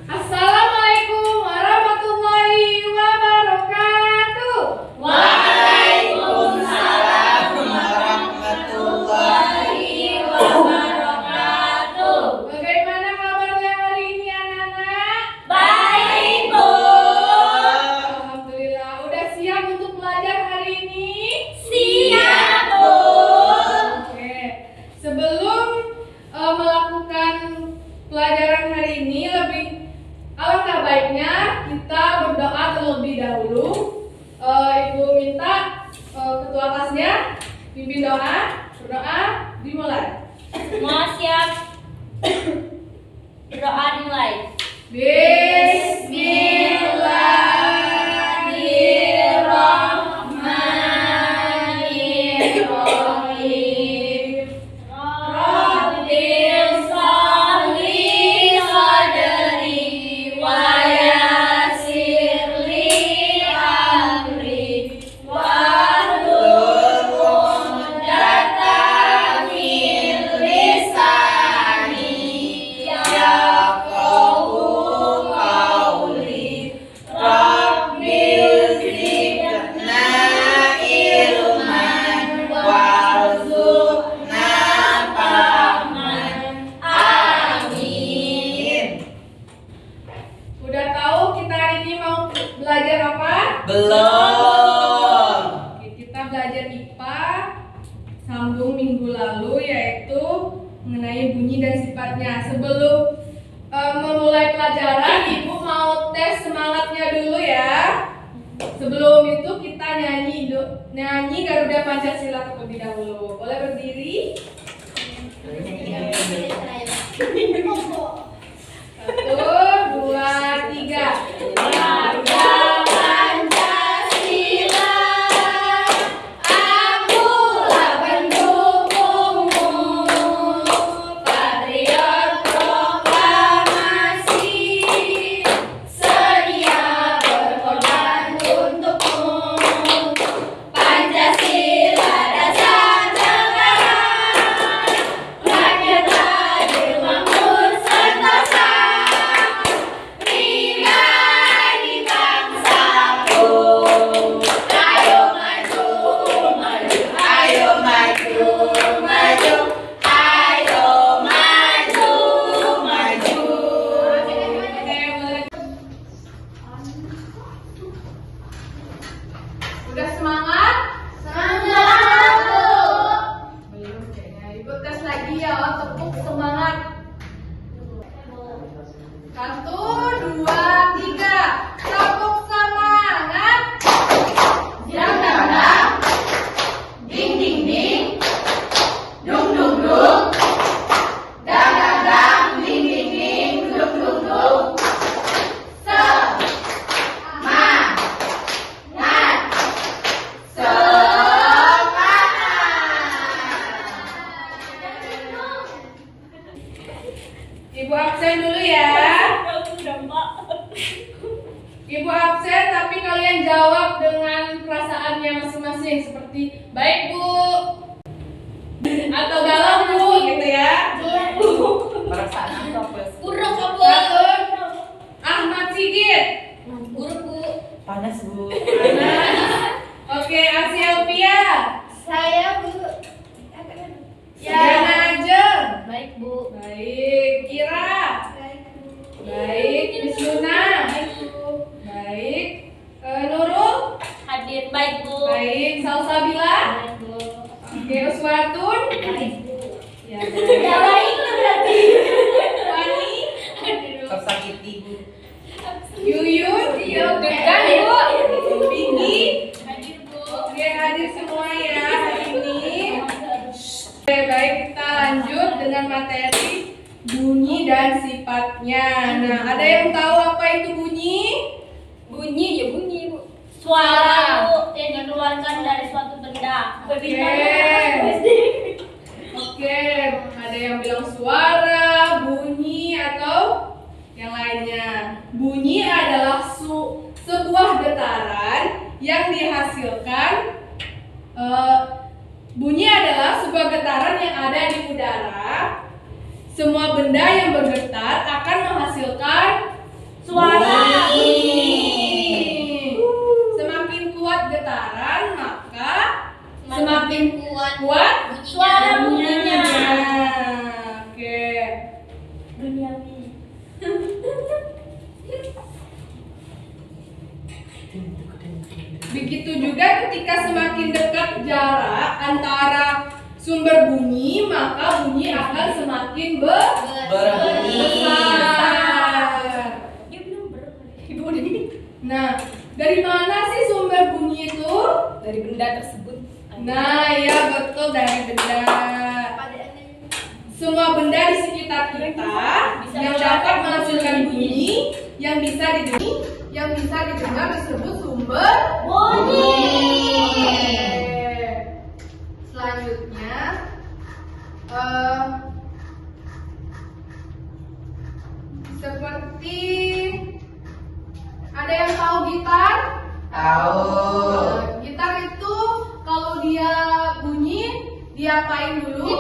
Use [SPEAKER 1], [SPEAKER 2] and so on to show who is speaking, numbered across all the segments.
[SPEAKER 1] Assalamualaikum warahmatullahi wabarakatuh.
[SPEAKER 2] Waalaikumsalam warahmatullahi wabarakatuh.
[SPEAKER 1] Bagaimana kabarnya hari ini anak-anak?
[SPEAKER 2] Baik, Bu.
[SPEAKER 1] Alhamdulillah. Udah siap untuk belajar hari ini?
[SPEAKER 2] Siap, Bu.
[SPEAKER 1] Oke. Sebelum melakukan pelajaran hari ini, alangkah baiknya kita berdoa terlebih dahulu. Ibu minta ketua kelasnya pimpin doa. Berdoa dimulai.
[SPEAKER 2] Semua siap. Berdoa dimulai.
[SPEAKER 1] Bismillahirrahmanirrahim.
[SPEAKER 2] Rabbil sholli sadri wa yassir li amri wahlul 'uqdatam min lisani yafqahu qawli. Rabbil zidna ilman warzuqna fahman. Amin.
[SPEAKER 1] Udah tahu kita hari ini mau belajar apa?
[SPEAKER 2] Belum.
[SPEAKER 1] Oke, kita belajar IPA sambung minggu lalu, yaitu mengenai bunyi dan sifatnya. Sebelum memulai pelajaran, Ibu mau tes semangatnya dulu ya. Sebelum itu kita nyanyi Garuda Pancasila terlebih dahulu. Boleh berdiri? 1, 2, 3.
[SPEAKER 2] Garuda Pancasila, akulah pendukungmu, patriot proklamasi, sedia berkorban untukmu. Pancasila dasar negara, rakyat adil, makmur, sentosa, pribadi bangsaku. Ayo maju, maju, ayo maju, maju, ayo maju, maju.
[SPEAKER 1] Oke, boleh. Udah semangat?
[SPEAKER 2] Semangat, Bu.
[SPEAKER 1] Belum kayaknya. Ibu tes lagi ya, tepuk semangat. 1, 2, 3. Tepuk semangat.
[SPEAKER 2] Jam terbang, ding ding ding, dung dung dung, dang dang dang, ding ding ding, dung dung dung. Semangat, semangat.
[SPEAKER 1] Ibu absen dulu ya. Ibu absen, tapi kalian jawab dengan perasaannya masing-masing, seperti baik Bu atau galau Bu, gitu ya.
[SPEAKER 2] Perasaan apa? Buruk, Bu.
[SPEAKER 1] 1. Ahmad Sigit.
[SPEAKER 2] Buruk, Bu. Panas, Bu.
[SPEAKER 1] Oke, Asielvia.
[SPEAKER 2] Saya, Bu.
[SPEAKER 1] Diana Ajer.
[SPEAKER 2] Baik, Bu.
[SPEAKER 1] Baik. Kira. Baik. Miss Luna. Baik. Nurul.
[SPEAKER 2] Hadir, baik, Bu.
[SPEAKER 1] Baik. Salsabila.
[SPEAKER 2] Baik, Bu.
[SPEAKER 1] Oke, Uswatun.
[SPEAKER 2] Baik, Bu.
[SPEAKER 1] Ya,
[SPEAKER 2] Ya, baik itu berarti.
[SPEAKER 1] Wani.
[SPEAKER 2] Tersakiti, Bu.
[SPEAKER 1] Yuyun.
[SPEAKER 2] Iya,
[SPEAKER 1] Degan, Bu. Vicky.
[SPEAKER 2] Hadir, Bu.
[SPEAKER 1] Oke, hadir semua ya hari ini. Oke, baik, kita lanjut dengan materi bunyi dan sifatnya. Nah, ada yang tahu apa itu bunyi?
[SPEAKER 2] Bunyi, ya bunyi, Bu. Suara, Bu, yang dikeluarkan dari suatu benda.
[SPEAKER 1] Oke, ada yang bilang suara, bunyi, atau yang lainnya. Bunyi adalah sebuah getaran yang dihasilkan. Bunyi adalah sebuah getaran yang ada di udara Semua benda yang bergetar akan menghasilkan
[SPEAKER 2] Suara.
[SPEAKER 1] Semakin kuat getaran, maka
[SPEAKER 2] Semakin
[SPEAKER 1] kuat
[SPEAKER 2] suara bunyinya.
[SPEAKER 1] Oke. Begitu juga ketika semakin dekat jarak antara sumber bunyi, maka bunyi akan semakin
[SPEAKER 2] Berbunyi.
[SPEAKER 1] besar. Nah, dari mana sih sumber bunyi itu?
[SPEAKER 3] Dari benda tersebut.
[SPEAKER 1] Nah, ya betul, dari benda. Semua benda di sekitar kita yang dapat menghasilkan bunyi yang bisa didengar disebut sumber
[SPEAKER 2] Bunyi.
[SPEAKER 1] Selanjutnya, seperti ada yang tahu gitar?
[SPEAKER 2] Tahu.
[SPEAKER 1] Gitar itu kalau dia bunyi, diapain dulu?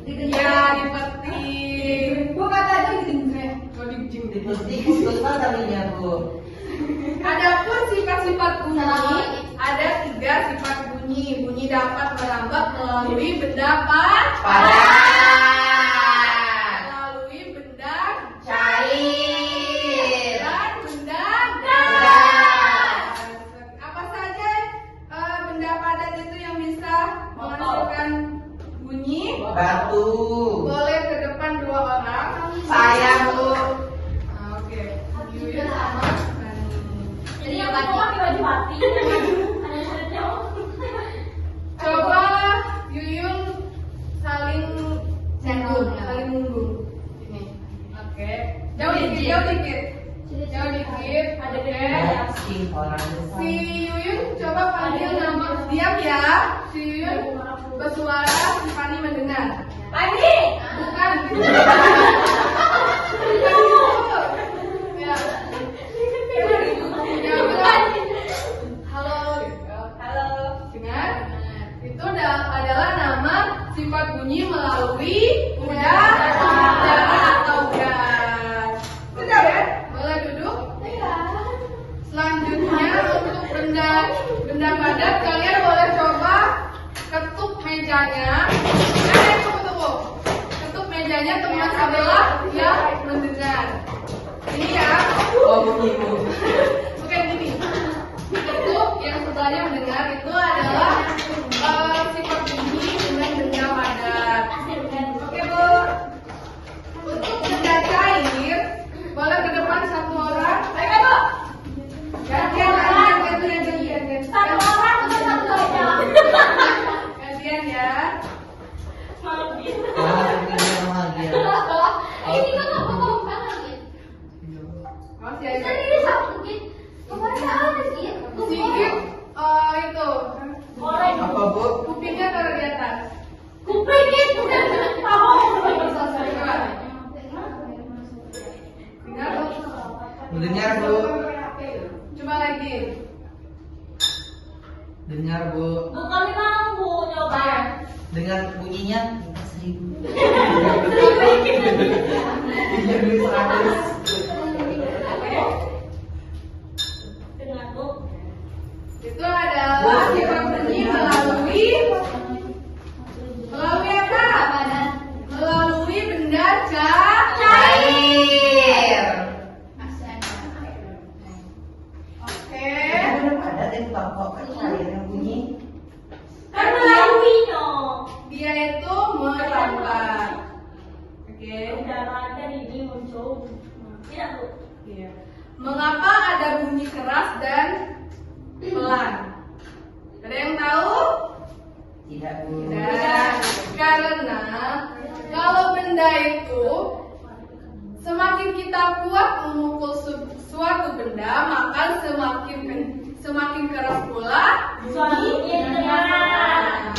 [SPEAKER 1] Ya, dipetik. Gua kata aja digijing. Gua digijing.
[SPEAKER 2] Dipetik putus talinya, Bu.
[SPEAKER 1] Adapun sifat-sifat bunyi, ada 3 sifat bunyi. Bunyi dapat merambat melalui benda
[SPEAKER 2] Padat.
[SPEAKER 1] melalui benda
[SPEAKER 2] Cair.
[SPEAKER 1] dan benda
[SPEAKER 2] gas.
[SPEAKER 1] Apa saja benda padat itu yang bisa menghasilkan bunyi?
[SPEAKER 2] Batu.
[SPEAKER 1] Boleh ke depan 2 orang.
[SPEAKER 2] Saya, Bu.
[SPEAKER 1] Oke. Yuyun sama Nani.
[SPEAKER 2] Jadi yang pakai baju mati.
[SPEAKER 1] Coba Yuyun saling mundur. Ini. Oke. Jauh dikit. Oke.
[SPEAKER 2] Si orang
[SPEAKER 1] Si Yuyun coba panggil nama. Diam ya. Si Yuyun bersuara, si Fani mendengar.
[SPEAKER 2] Padi.
[SPEAKER 1] Bukan. Ya. Ya, bukan. Halo. Dengar? Itu adalah nama sifat bunyi melalui udara atau gas. Sudah ya? Boleh duduk? Selanjutnya untuk benda padat, kalian boleh coba ketuk mejanya. Tunggu. Ketuk mejanya teman sebelah yang mendengar. Ini ya.
[SPEAKER 2] Oh, bunyimu.
[SPEAKER 1] Bukan gini. Ketuk yang sebelahnya mendengar itu adalah sifat bunyi dengan benda padat. Oke, Bu. Untuk benda cair, boleh ke depan 1 orang. Ayo, Bu. Gantian.
[SPEAKER 2] Satu orang atau satu aja?
[SPEAKER 1] Gantian ya.
[SPEAKER 2] Ini kan apa kau banget?
[SPEAKER 1] Masih aja.
[SPEAKER 2] Ini satu mungkin. Kemana ada sih?
[SPEAKER 1] Sedikit itu.
[SPEAKER 2] Apa, Bu?
[SPEAKER 1] Kupingnya taruh di atas.
[SPEAKER 2] Kupingin udah tahu.
[SPEAKER 1] Dengar, Bu.
[SPEAKER 2] Dengar, Bu.
[SPEAKER 1] Coba lagi.
[SPEAKER 2] Dengar, Bu.
[SPEAKER 3] Bukan memang Bu nyoba.
[SPEAKER 2] Dengar bunyinya 1000.
[SPEAKER 3] Dengar Bu.
[SPEAKER 1] Itu adalah sifat bunyi melalui apa? Melalui benda
[SPEAKER 2] Cair.
[SPEAKER 1] Oke.
[SPEAKER 2] Ada yang pokok kan cair yang bunyi.
[SPEAKER 3] Kan melaluinya.
[SPEAKER 1] Dia itu merambat. Oke.
[SPEAKER 3] Udara ada ini muncul. Tidak Bu.
[SPEAKER 1] Iya. Mengapa ada bunyi keras dan pelan? Ada yang tahu?
[SPEAKER 2] Tidak, Bu.
[SPEAKER 1] Tidak. Karena kalau benda itu semakin kita kuat memukul suatu benda, maka semakin keras pula
[SPEAKER 3] Suaranya terdengar.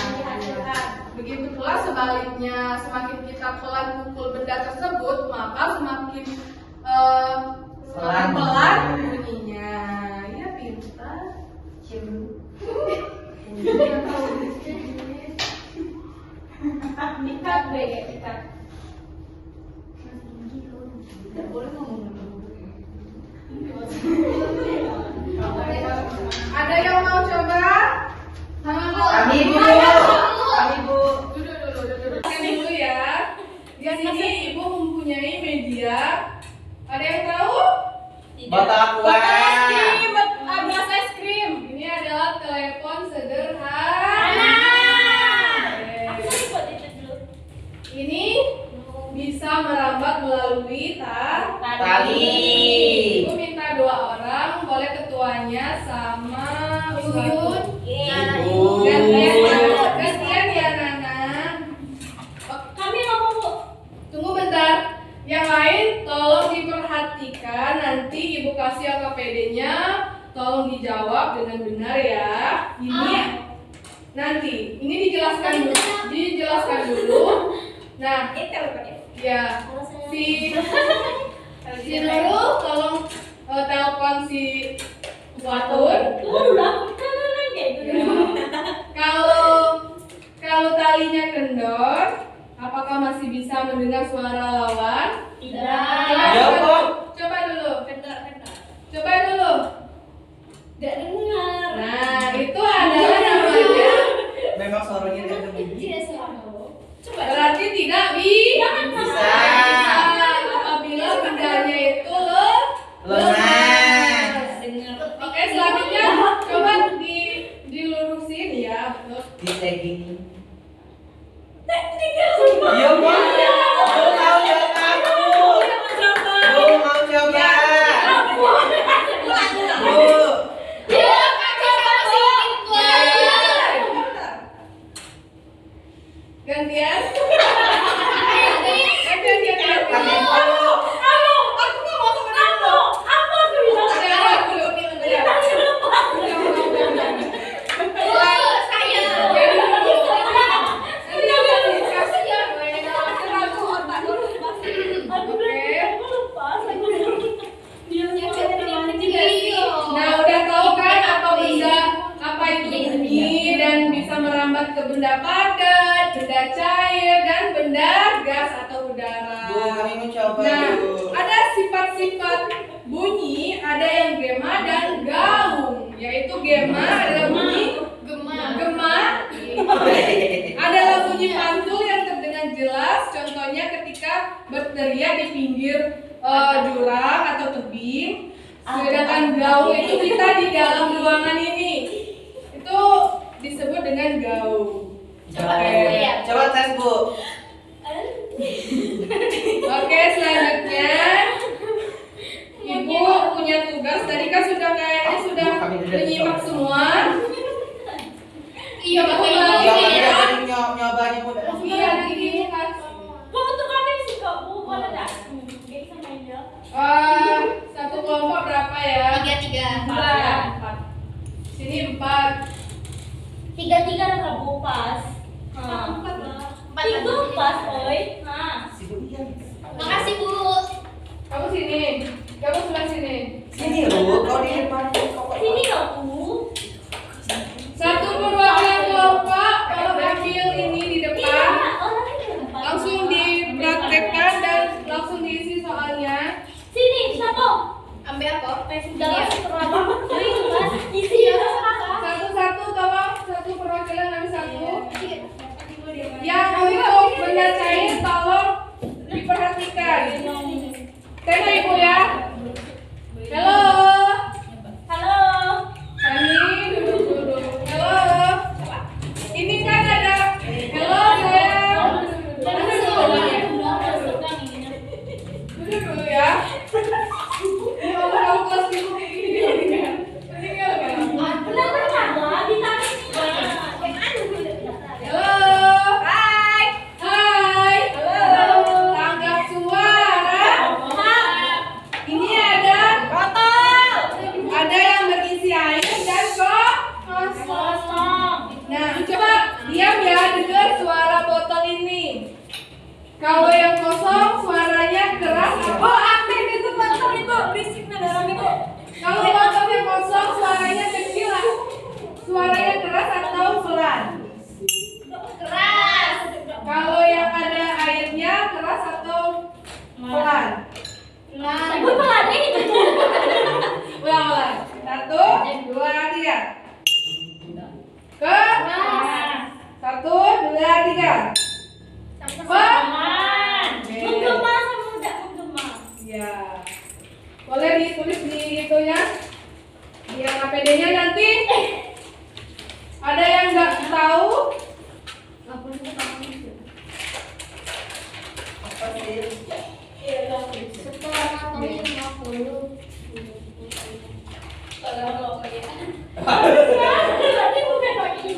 [SPEAKER 1] Begitu pula sebaliknya, semakin kita pelan pukul benda tersebut, maka semakin pelan bunyinya. Ya pintar.
[SPEAKER 3] Ikat be, ikat.
[SPEAKER 1] Ada yang mau coba?
[SPEAKER 2] Kami Bu. Kami Bu.
[SPEAKER 1] Duduk dulu ya. Di sini Ibu mempunyai media. Ada yang tahu?
[SPEAKER 2] Botol aqua.
[SPEAKER 1] Gelas es krim. Ini adalah telepon sederhana.
[SPEAKER 3] Aku ikut itu dulu.
[SPEAKER 1] Ini bisa merambat melalui
[SPEAKER 2] Tali.
[SPEAKER 1] Ibu minta 2 orang, boleh ketuanya sama Uyun.
[SPEAKER 2] Ibu.
[SPEAKER 1] Gantian ya Nana.
[SPEAKER 3] Kami ngomong Bu.
[SPEAKER 1] Tunggu bentar. Yang lain tolong diperhatikan, nanti Ibu kasih AKPD-nya, tolong dijawab dengan benar ya. Ini nanti, ini dijelaskan dulu. Nah, ya si Nurul tolong telepon si Watun. Kalau talinya kendor, apakah masih bisa mendengar suara lawan?
[SPEAKER 2] Ya, Bu.
[SPEAKER 1] Coba dulu. Coba dulu.
[SPEAKER 3] Tidak dengar.
[SPEAKER 1] Nah, itu adalah namanya.
[SPEAKER 2] Memang suaranya tidak terbunyi.
[SPEAKER 1] Berarti tidak bisa. Apabila bendanya itu
[SPEAKER 2] Lemas.
[SPEAKER 1] Oke, selanjutnya coba dilurusin ya, betul.
[SPEAKER 2] Di tagging. Iya Bu. Bu mau coba Bu. Bu mau coba. Bu.
[SPEAKER 1] Gantian.
[SPEAKER 2] Kami Bu.
[SPEAKER 1] Aku nggak mau sama dia. Nah, udah tahu kan apa itu bunyi dan bisa merambat ke benda padat, benda cair, dan benda gas atau udara.
[SPEAKER 2] Bu, kami mau coba
[SPEAKER 1] Nah,
[SPEAKER 2] Bu.
[SPEAKER 1] ada sifat-sifat bunyi, ada yang gema dan gaung. Yaitu gema adalah bunyi gema adalah bunyi pantul yang terdengar jelas. Contohnya ketika berteriak di pinggir jurang atau tebing. Sedangkan gaung itu kita di dalam ruangan ini. Itu disebut dengan gaung.
[SPEAKER 2] Coba tes Bu.
[SPEAKER 1] Oke, selanjutnya Ibu punya tugas. Tadi kan kayaknya sudah menyimak semua. Iya, Bu.
[SPEAKER 2] Nyobanya Bu.
[SPEAKER 1] Iya, nanti kan. Satu kelompok berapa ya? 4. Sini 4.
[SPEAKER 3] Tiga ada Bu pas. Itu pas, oi. Nah.
[SPEAKER 2] Makasih Bu.
[SPEAKER 1] Kamu sini. Kamu sebelah sini.
[SPEAKER 2] Sini Bu, kau di depan.
[SPEAKER 3] Sini loh Bu.
[SPEAKER 1] Satu perwakilan kelompok, tolong ambil ini di
[SPEAKER 3] Iya,
[SPEAKER 1] depan.
[SPEAKER 3] orangnya di depan.
[SPEAKER 1] Langsung dipraktekkan dan langsung diisi soalnya.
[SPEAKER 3] Sini, siapa?
[SPEAKER 1] Ambil apa?
[SPEAKER 3] Dalam seberapa? Isi ya.
[SPEAKER 1] Satu-satu tolong, satu perwakilan ambil satu. Yang untuk benda cair tolong diperhatikan. Tengok Ibu ya. Halo.
[SPEAKER 3] Halo.
[SPEAKER 1] Kami duduk. Halo. Ini kan ada. Halo sayang. Duduk dulu ya. Ini kamu kelas minggu kayak gini. Tinggal kan?
[SPEAKER 3] Benar-benar lah di sana.
[SPEAKER 1] Halo. Hai. Halo. Tanggap Setelah matang 50.
[SPEAKER 3] Kalau ya. Berarti bukan lagi.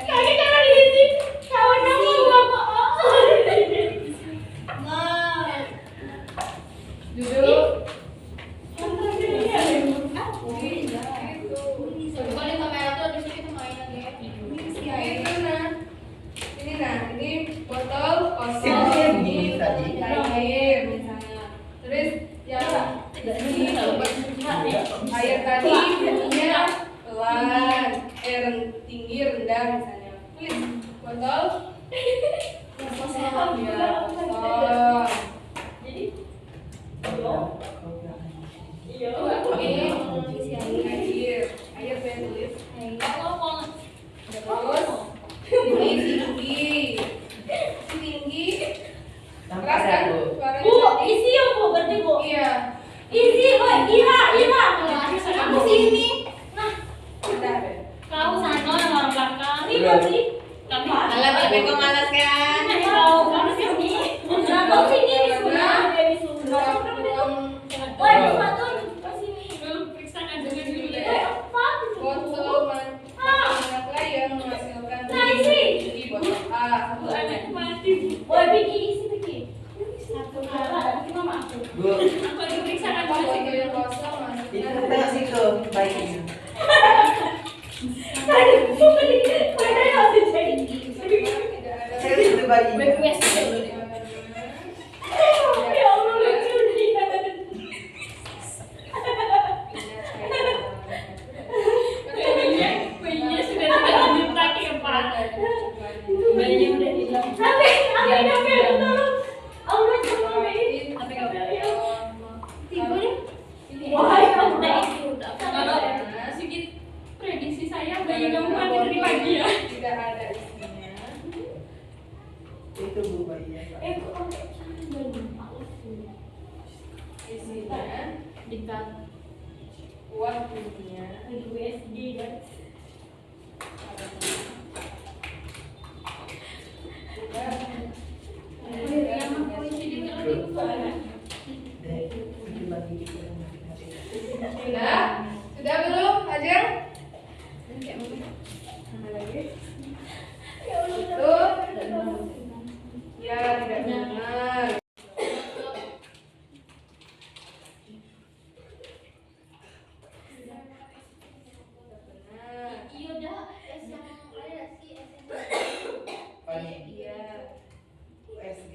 [SPEAKER 3] Kaki karena diisi kawan kamu apa?
[SPEAKER 1] Duduk. Ini botol kosong, ini air misalnya. Terus yang air tadi bunyinya pelan, tinggi rendah misalnya. Botol kosong ya, kosong.
[SPEAKER 3] Jadi, air
[SPEAKER 1] saya tulis.
[SPEAKER 3] kalau
[SPEAKER 1] Terus ini tinggi, keras kan? Suaranya
[SPEAKER 3] Bu,
[SPEAKER 1] cantik.
[SPEAKER 3] isi ya Bu, berarti Bu.
[SPEAKER 1] Iya.
[SPEAKER 3] Isi, woi, Ira. Aku sini. Nah,
[SPEAKER 1] Udah.
[SPEAKER 3] kau sana orang belakang. Ini berarti kami.
[SPEAKER 2] Alah, Beko malas kan?
[SPEAKER 3] Kau kamu sini. Nah, kau sini di sana. Di sana. Woi, sepatu ke sini. Periksakan dulu ya. Apa?
[SPEAKER 1] Botol mana yang menghasilkan
[SPEAKER 3] Nah, isi.
[SPEAKER 1] di botol A.
[SPEAKER 3] Bu, anak mati. Woi, Biki, isi Biki. Satu kali, mama aku. Aku diperiksakan
[SPEAKER 1] Botol
[SPEAKER 3] dulu.
[SPEAKER 1] yang kosong masukkan.
[SPEAKER 2] Tengok situ, baiknya.
[SPEAKER 3] Tadi bu, mana yang jadi?
[SPEAKER 1] Tidak ada.
[SPEAKER 2] Saya itu bayi.
[SPEAKER 3] Request dulu. Ya Allah, lucu dia. Bayinya sudah tidak diminta ke Pak. Bayinya udah hilang. Tapi tolong. Allah coba bayi. Tapi nggak boleh. Tiba nih. Wah, kamu udah isi udah. Kalau sedikit prediksi saya bayi kamu mati dari pagi ya.
[SPEAKER 1] Tidak ada isinya.
[SPEAKER 2] Itu bu bayinya.
[SPEAKER 3] Kok pakai bayi?
[SPEAKER 1] Isinya
[SPEAKER 3] Dekat
[SPEAKER 1] kuat bunyinya.
[SPEAKER 3] USG guys.
[SPEAKER 1] Sudah belum, Ajeng? Sama lagi. Itu. Ya, tidak benar.
[SPEAKER 3] Iya dah,
[SPEAKER 1] Iya.
[SPEAKER 2] USG.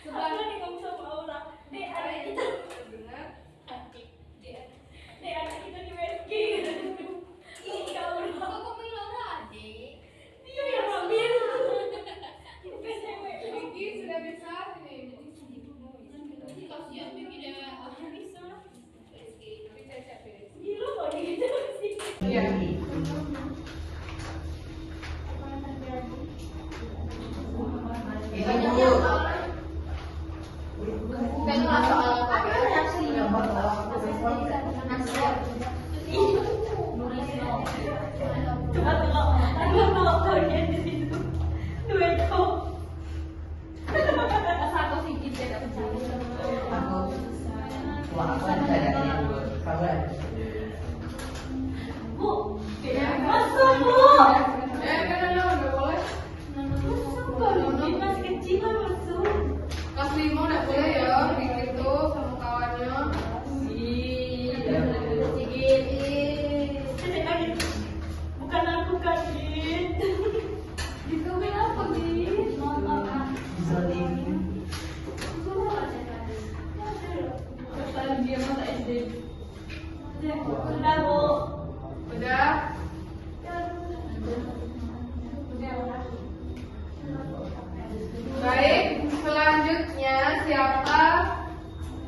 [SPEAKER 3] Apa nih kamu sama Aura? Dek, ada itu.
[SPEAKER 1] Benar.
[SPEAKER 3] Dek, ada itu di USG. Ini Aura. Dia yang ambil. Bukan cewek.
[SPEAKER 1] Vicky sudah bisa ini.
[SPEAKER 3] Gila kok gitu sih.
[SPEAKER 1] Iya.
[SPEAKER 2] Ini bu. Wah, aku ada ini. Kamu ada.
[SPEAKER 3] Bu, masuk Bu.
[SPEAKER 1] Nggak boleh.
[SPEAKER 3] Masuk kecil lah masuk.
[SPEAKER 1] Kelas 5 nggak boleh ya, gitu sama kawannya.
[SPEAKER 3] Bukan aku kaget. Dikomen apa Git?
[SPEAKER 2] Zolim.
[SPEAKER 3] Dia mata SD. Sudah Bu.
[SPEAKER 1] Udah. Baik, selanjutnya siapa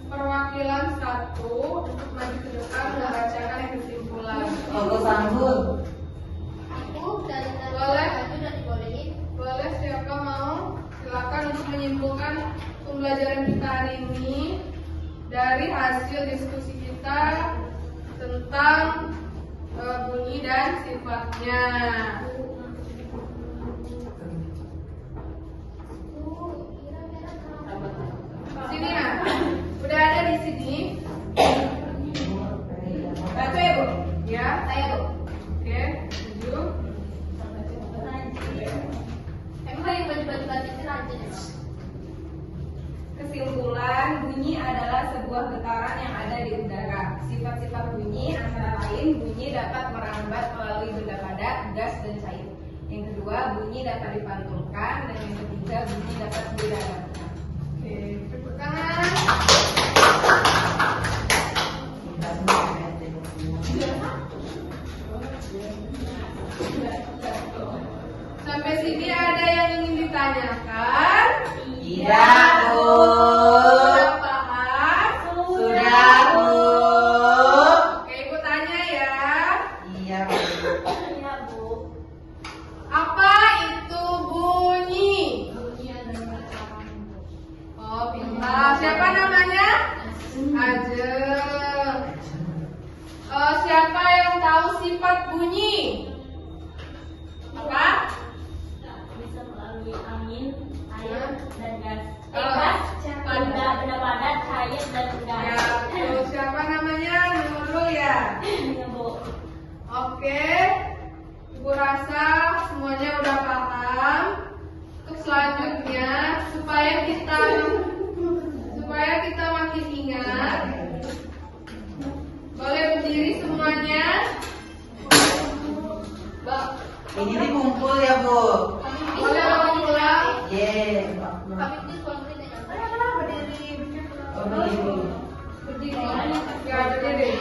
[SPEAKER 1] perwakilan satu untuk maju ke depan membacakan yang kesimpulan?
[SPEAKER 2] Aku sambut.
[SPEAKER 1] Boleh siapa mau? Silakan untuk menyimpulkan pembelajaran kita hari ini dari hasil diskusi kita sifatnya. Sini nah, udah ada di sini. Baca ya Bu? Ya, saya Bu. Oke, 7. Kesimpulan, bunyi adalah sebuah getaran yang ada di udara. Sifat-sifat bunyi antara lain, bunyi dapat merambat melalui benda padat, gas, dan cair. Yang kedua, bunyi dapat dipantulkan. Dan yang ketiga, bunyi dapat didadarkan. Oke, tepuk tangan. Sampai sini ada yang ingin ditanyakan?
[SPEAKER 2] Tidak, Bu.
[SPEAKER 1] Sudah paham?
[SPEAKER 2] Sudah, Bu.
[SPEAKER 1] Oke, Ibu tanya ya.
[SPEAKER 2] Iya, Bu.
[SPEAKER 3] Iya, Bu.
[SPEAKER 1] Apa itu bunyi? Oh, pintar. Siapa namanya? Ajeng. Siapa yang tahu sifat bunyi? Apa?
[SPEAKER 3] Bisa melalui angin, air, dan gas.
[SPEAKER 1] Oh,
[SPEAKER 3] Gas,
[SPEAKER 1] padat.
[SPEAKER 3] benda padat, cair, dan
[SPEAKER 1] Ya,
[SPEAKER 3] gas.
[SPEAKER 1] tuh, siapa namanya? Nurul ya.
[SPEAKER 3] Iya, Bu.
[SPEAKER 1] Oke, Ibu rasa semuanya udah paham. Untuk selanjutnya, supaya kita makin ingat, boleh berdiri semuanya.
[SPEAKER 2] Ini dikumpul ya, Bu.
[SPEAKER 1] Boleh orang pulang.
[SPEAKER 2] Yes. Oh, begini.
[SPEAKER 1] Berdiri. Ya, berdiri.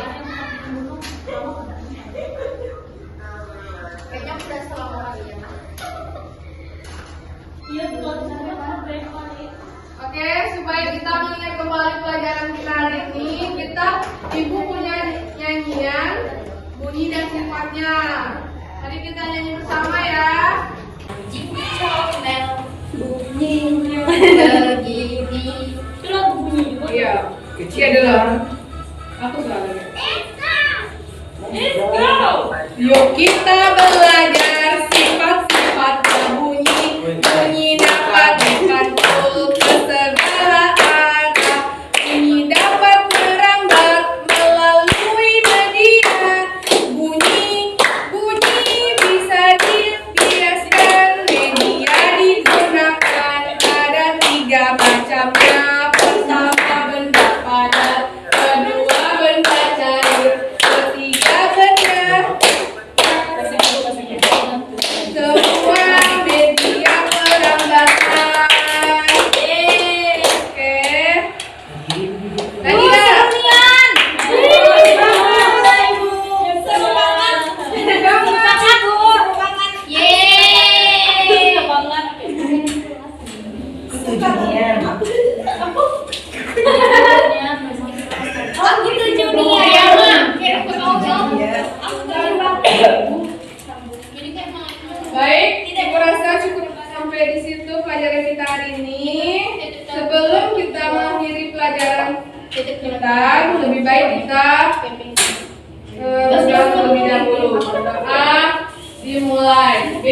[SPEAKER 3] Kayaknya udah selama lagi ya, Iya, Bu.
[SPEAKER 1] Oke, supaya kita mengingat kembali pelajaran kita hari ini, Ibu punya nyanyian bunyi dan sifatnya. Mari kita nyanyi bersama ya.
[SPEAKER 3] Bunyinya begini. Itu lagu bunyi juga.
[SPEAKER 1] Iya. Iya dulu. Aku selalu.
[SPEAKER 3] Let's go.
[SPEAKER 1] Yuk kita belajar sifat-sifat bunyi. Bunyi dapat dipantul ke segala arah. Bunyi dapat merambat melalui media. Bunyi bisa dibiaskan. Media digunakan ada 3 macamnya. Pertama benda padat, kedua benda cair, ketiga benda. Semua media perambatan. Oke. Lagi nggak?
[SPEAKER 2] Ketujuhnya.
[SPEAKER 1] Baik, aku rasa cukup sampai di situ pelajaran kita hari ini. Sebelum kita mengakhiri pelajaran kita, lebih baik kita berdoa terlebih dahulu. Berdoa dimulai.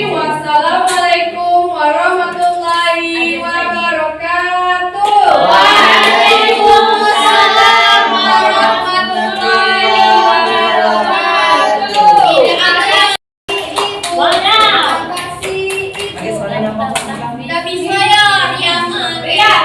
[SPEAKER 1] Wassalamualaikum warahmatullahi wabarakatuh.
[SPEAKER 3] Waalaikumsalam warahmatullahi wabarakatuh.
[SPEAKER 2] Pakai suara yang apa?
[SPEAKER 3] Tapi saya yang berangkat